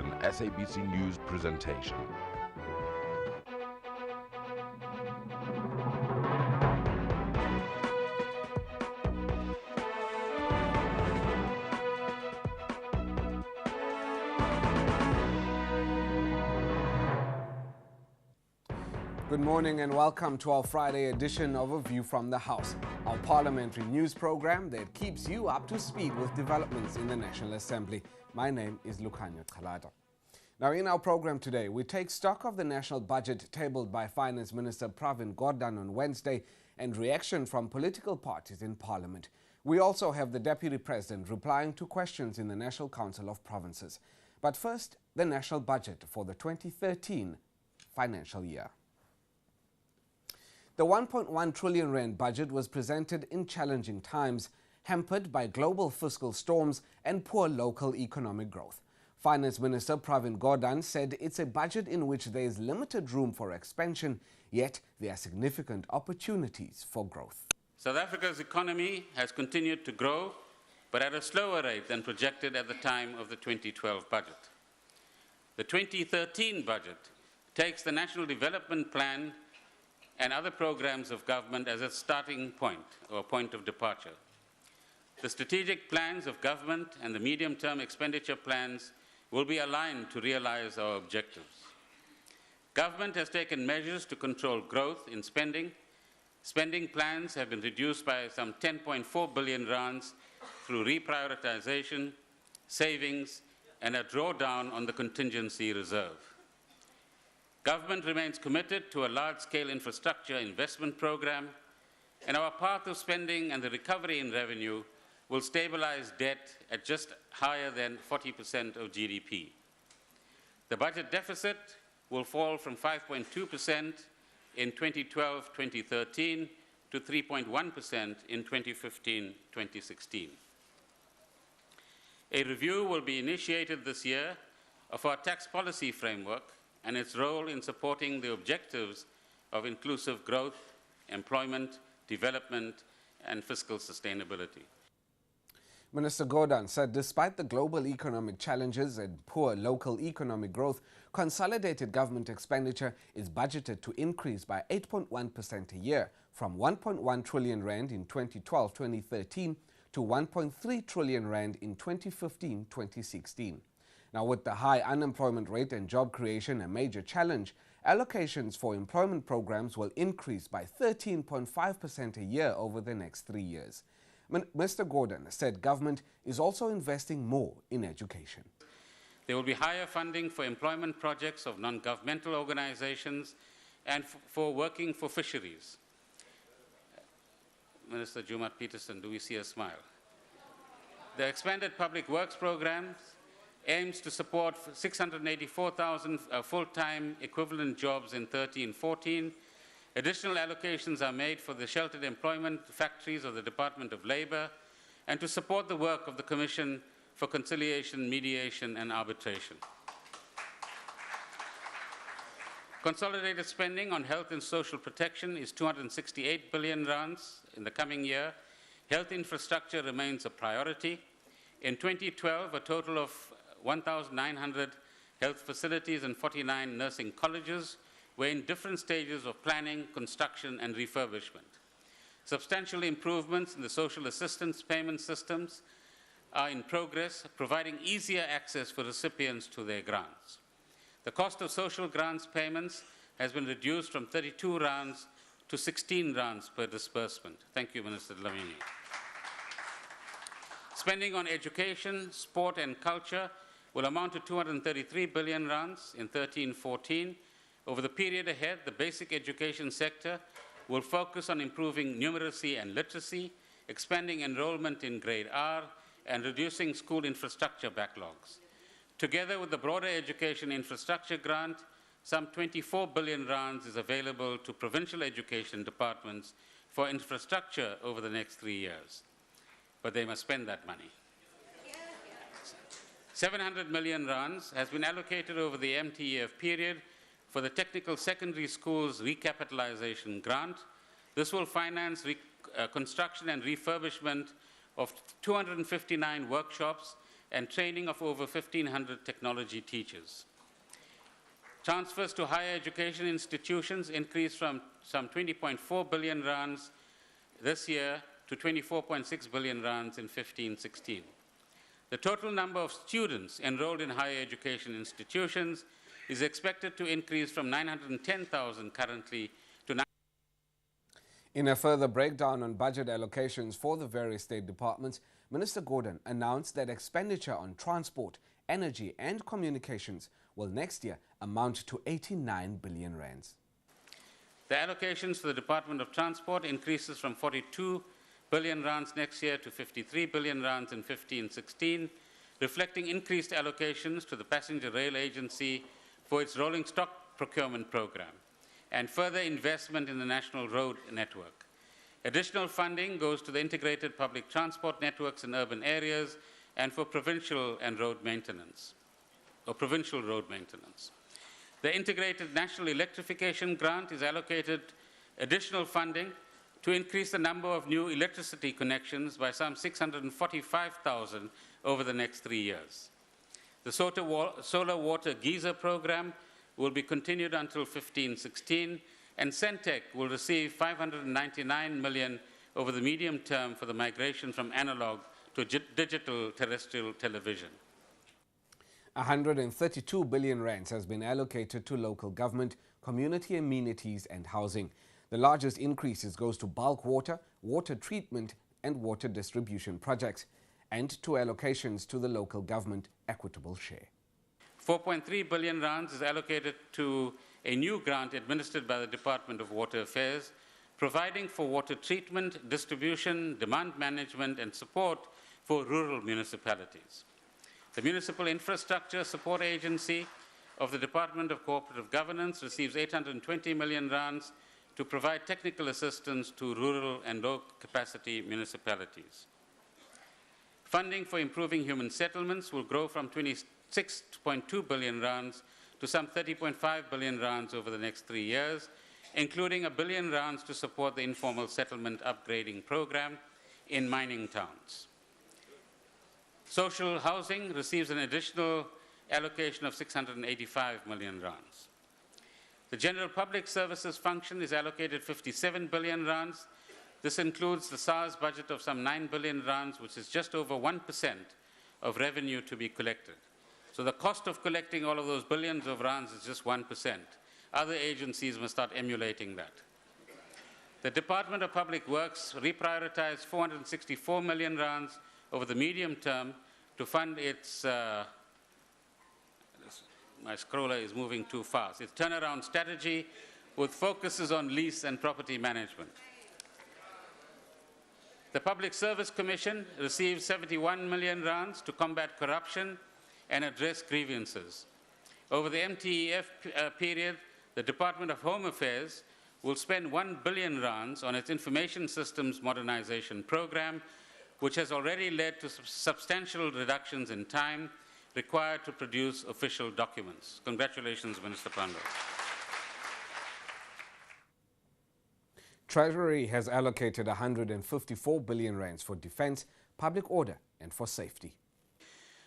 an SABC News presentation. Good morning and welcome to our Friday edition of A View from the House, our parliamentary news program that keeps you up to speed with developments in the National Assembly. My name is Lukhanyo Khalada. Now, in our program today, we take stock of the national budget tabled by Finance Minister Pravin Gordhan on Wednesday and reaction from political parties in Parliament. We also have the Deputy President replying to questions in the National Council of Provinces. But first, the national budget for the 2013 financial year. The 1.1 trillion rand budget was presented in challenging times, hampered by global fiscal storms and poor local economic growth. Finance Minister Pravin Gordhan said it's a budget in which there is limited room for expansion, yet there are significant opportunities for growth. South Africa's economy has continued to grow, but at a slower rate than projected at the time of the 2012 budget. The 2013 budget takes the National Development Plan and other programs of government as a starting point or point of departure. The strategic plans of government and the medium-term expenditure plans will be aligned to realize our objectives. Government has taken measures to control growth in spending. Spending plans have been reduced by some 10.4 billion rands through reprioritization, savings, and a drawdown on the contingency reserve. Government remains committed to a large-scale infrastructure investment program, and our path of spending and the recovery in revenue will stabilize debt at just higher than 40% of GDP. The budget deficit will fall from 5.2% in 2012-2013 to 3.1% in 2015-2016. A review will be initiated this year of our tax policy framework and its role in supporting the objectives of inclusive growth, employment, development, and fiscal sustainability. Minister Gordhan said despite the global economic challenges and poor local economic growth, consolidated government expenditure is budgeted to increase by 8.1% a year, from 1.1 trillion rand in 2012-2013 to 1.3 trillion rand in 2015-2016. Now, with the high unemployment rate and job creation a major challenge, allocations for employment programs will increase by 13.5% a year over the next 3 years. Mr. Gordhan said government is also investing more in education. There will be higher funding for employment projects of non-governmental organizations and for working for fisheries. Minister Jumat Peterson, do we see a smile? The expanded public works programs aims to support 684,000 full-time equivalent jobs in 13-14. Additional allocations are made for the sheltered employment factories of the Department of Labour and to support the work of the Commission for Conciliation, Mediation and Arbitration. Consolidated spending on health and social protection is 268 billion rands in the coming year. Health infrastructure remains a priority. In 2012, a total of 1,900 health facilities and 49 nursing colleges were in different stages of planning, construction, and refurbishment. Substantial improvements in the social assistance payment systems are in progress, providing easier access for recipients to their grants. The cost of social grants payments has been reduced from 32 rands to 16 rands per disbursement. Thank you, Minister Dlamini. Spending on education, sport, and culture will amount to 233 billion rands in 13-14. Over the period ahead, the basic education sector will focus on improving numeracy and literacy, expanding enrollment in grade R, and reducing school infrastructure backlogs. Together with the broader education infrastructure grant, some 24 billion rands is available to provincial education departments for infrastructure over the next 3 years. But they must spend that money. 700 million rands has been allocated over the MTEF period for the Technical Secondary Schools Recapitalization Grant. This will finance construction and refurbishment of 259 workshops and training of over 1,500 technology teachers. Transfers to higher education institutions increased from some 20.4 billion rands this year to 24.6 billion rands in 15-16. The total number of students enrolled in higher education institutions is expected to increase from 910,000 currently to 9. In a further breakdown on budget allocations for the various state departments, Minister Gordhan announced that expenditure on transport, energy and communications will next year amount to 89 billion rands. The allocations for the Department of Transport increases from 42 billion rands next year to 53 billion rands in 15-16, reflecting increased allocations to the Passenger Rail Agency for its rolling stock procurement program and further investment in the national road network. Additional funding goes to the integrated public transport networks in urban areas and for provincial road maintenance. The Integrated National Electrification Grant is allocated additional funding to increase the number of new electricity connections by some 645,000 over the next 3 years. The solar water geyser program will be continued until 15-16, and Centec will receive 599 million over the medium term for the migration from analog to digital terrestrial television. 132 billion rands has been allocated to local government, community amenities and housing. The largest increases goes to bulk water, water treatment and water distribution projects, and to allocations to the local government equitable share. 4.3 billion rands is allocated to a new grant administered by the Department of Water Affairs, providing for water treatment, distribution, demand management and support for rural municipalities. The Municipal Infrastructure Support Agency of the Department of Cooperative Governance receives 820 million rands to provide technical assistance to rural and low-capacity municipalities. Funding for improving human settlements will grow from 26.2 billion rands to some 30.5 billion rands over the next 3 years, including 1 billion rands to support the informal settlement upgrading program in mining towns. Social housing receives an additional allocation of 685 million rands. The General Public Services function is allocated 57 billion rands. This includes the SARS budget of some 9 billion rands, which is just over 1% of revenue to be collected. So the cost of collecting all of those billions of rands is just 1%. Other agencies must start emulating that. The Department of Public Works reprioritized 464 million rands over the medium term to fund its, my scroller is moving too fast, its turnaround strategy with focuses on lease and property management. The Public Service Commission received 71 million rands to combat corruption and address grievances. Over the MTEF period, the Department of Home Affairs will spend 1 billion rands on its information systems modernization program, which has already led to substantial reductions in time required to produce official documents. Congratulations, Minister Pandor. Treasury has allocated 154 billion rands for defense, public order and for safety.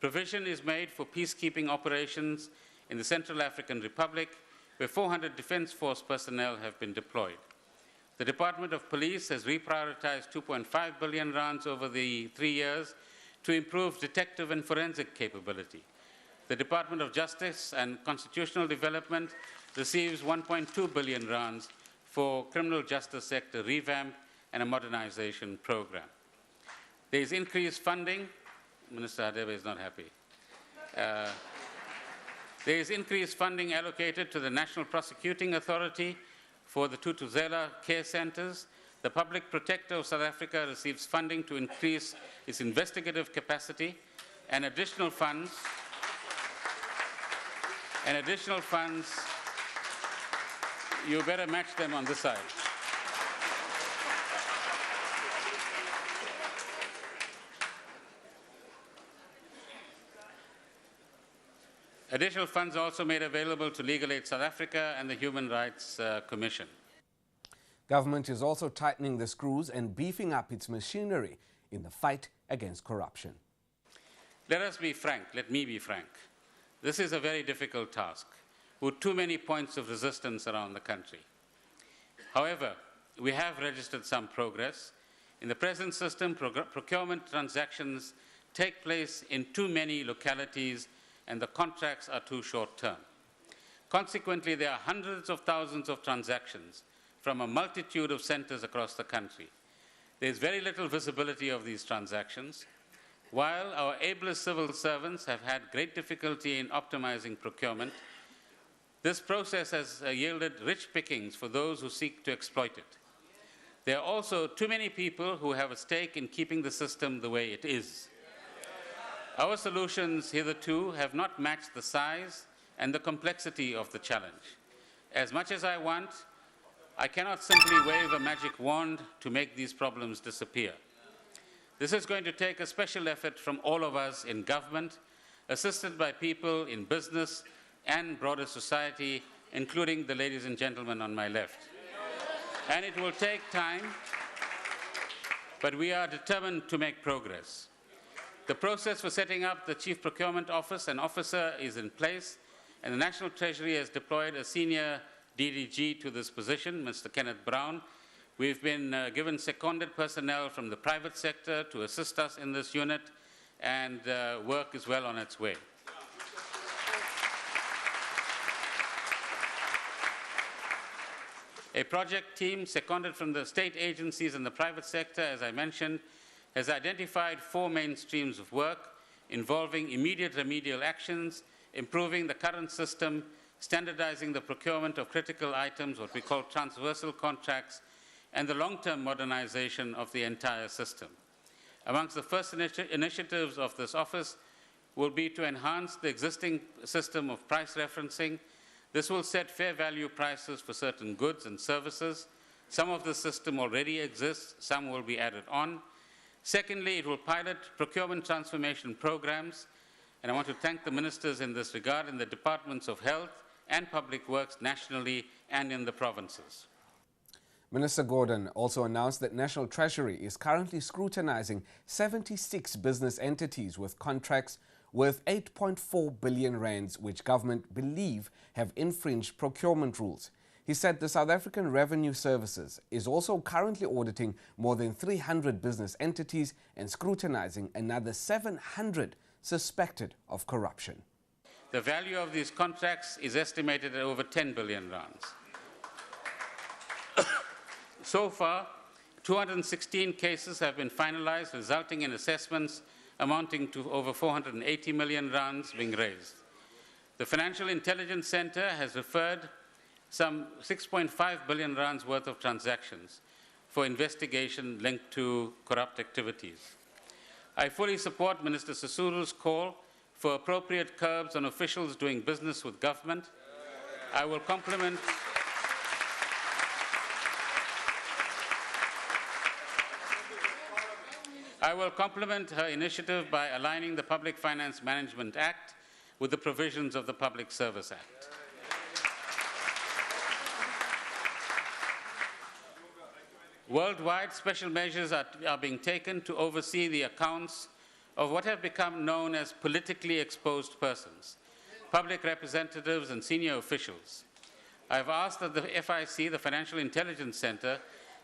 Provision is made for peacekeeping operations in the Central African Republic, where 400 Defence Force personnel have been deployed. The Department of Police has reprioritized 2.5 billion rands over the 3 years to improve detective and forensic capability. The Department of Justice and Constitutional Development receives 1.2 billion rands for criminal justice sector revamp and a modernization program. There is increased funding. Minister Hadebe is not happy. There is increased funding allocated to the National Prosecuting Authority for the Tutuzela care centers. The Public Protector of South Africa receives funding to increase its investigative capacity and additional funds. You better match them on this side. Additional funds are also made available to Legal Aid South Africa and the Human Rights Commission. Government is also tightening the screws and beefing up its machinery in the fight against corruption. Let us be frank, let me be frank. This is a very difficult task, with too many points of resistance around the country. However, we have registered some progress. In the present system, procurement transactions take place in too many localities and the contracts are too short-term. Consequently, there are hundreds of thousands of transactions from a multitude of centers across the country. There is very little visibility of these transactions. While our ablest civil servants have had great difficulty in optimizing procurement, this process has yielded rich pickings for those who seek to exploit it. There are also too many people who have a stake in keeping the system the way it is. Our solutions hitherto have not matched the size and the complexity of the challenge. As much as I want, I cannot simply wave a magic wand to make these problems disappear. This is going to take a special effort from all of us in government, assisted by people in business and broader society, including the ladies and gentlemen on my left. And it will take time, but we are determined to make progress. The process for setting up the Chief Procurement Office and officer is in place, and the National Treasury has deployed a senior DDG to this position, Mr. Kenneth Brown. We've been given seconded personnel from the private sector to assist us in this unit, and work is well on its way. A project team seconded from the state agencies and the private sector, as I mentioned, has identified 4 main streams of work involving immediate remedial actions, improving the current system, standardizing the procurement of critical items, what we call transversal contracts, and the long-term modernization of the entire system. Amongst the first initiatives of this office will be to enhance the existing system of price referencing. This will set fair value prices for certain goods and services. Some of the system already exists, some will be added on. Secondly, it will pilot procurement transformation programs, and I want to thank the ministers in this regard in the Departments of Health and Public Works nationally and in the provinces. Minister Gordhan also announced that National Treasury is currently scrutinizing 76 business entities with contracts worth 8.4 billion rands, which government believe have infringed procurement rules. He said the South African Revenue Services is also currently auditing more than 300 business entities and scrutinizing another 700 suspected of corruption. The value of these contracts is estimated at over 10 billion rands. So far, 216 cases have been finalized, resulting in assessments amounting to over 480 million rands being raised. The Financial Intelligence Center has referred some 6.5 billion rands worth of transactions for investigation linked to corrupt activities. I fully support Minister Sisuru's call for appropriate curbs on officials doing business with government. I will compliment her initiative by aligning the Public Finance Management Act with the provisions of the Public Service Act. Worldwide, special measures are being taken to oversee the accounts of what have become known as politically exposed persons, public representatives and senior officials. I have asked that the FIC, the Financial Intelligence Center,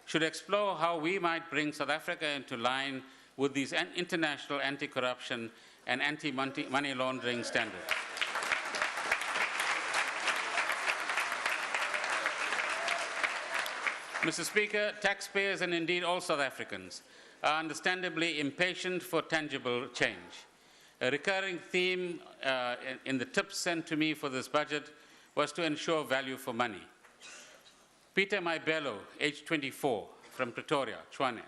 should explore how we might bring South Africa into line with these international anti-corruption and anti-money laundering standards. Mr. Speaker, taxpayers and indeed all South Africans are understandably impatient for tangible change. A recurring theme in the tips sent to me for this budget was to ensure value for money. Peter Maibelo, age 24, from Pretoria, Tshwane,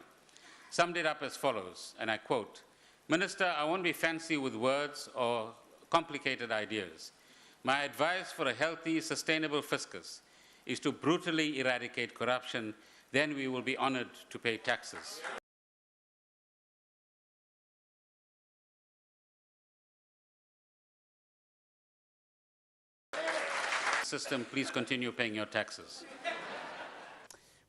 summed it up as follows, and I quote, "Minister, I won't be fancy with words or complicated ideas. My advice for a healthy, sustainable fiscus is to brutally eradicate corruption. Then we will be honored to pay taxes." System, please continue paying your taxes.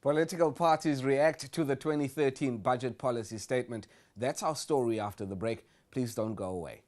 Political parties react to the 2013 budget policy statement. That's our story after the break. Please don't go away.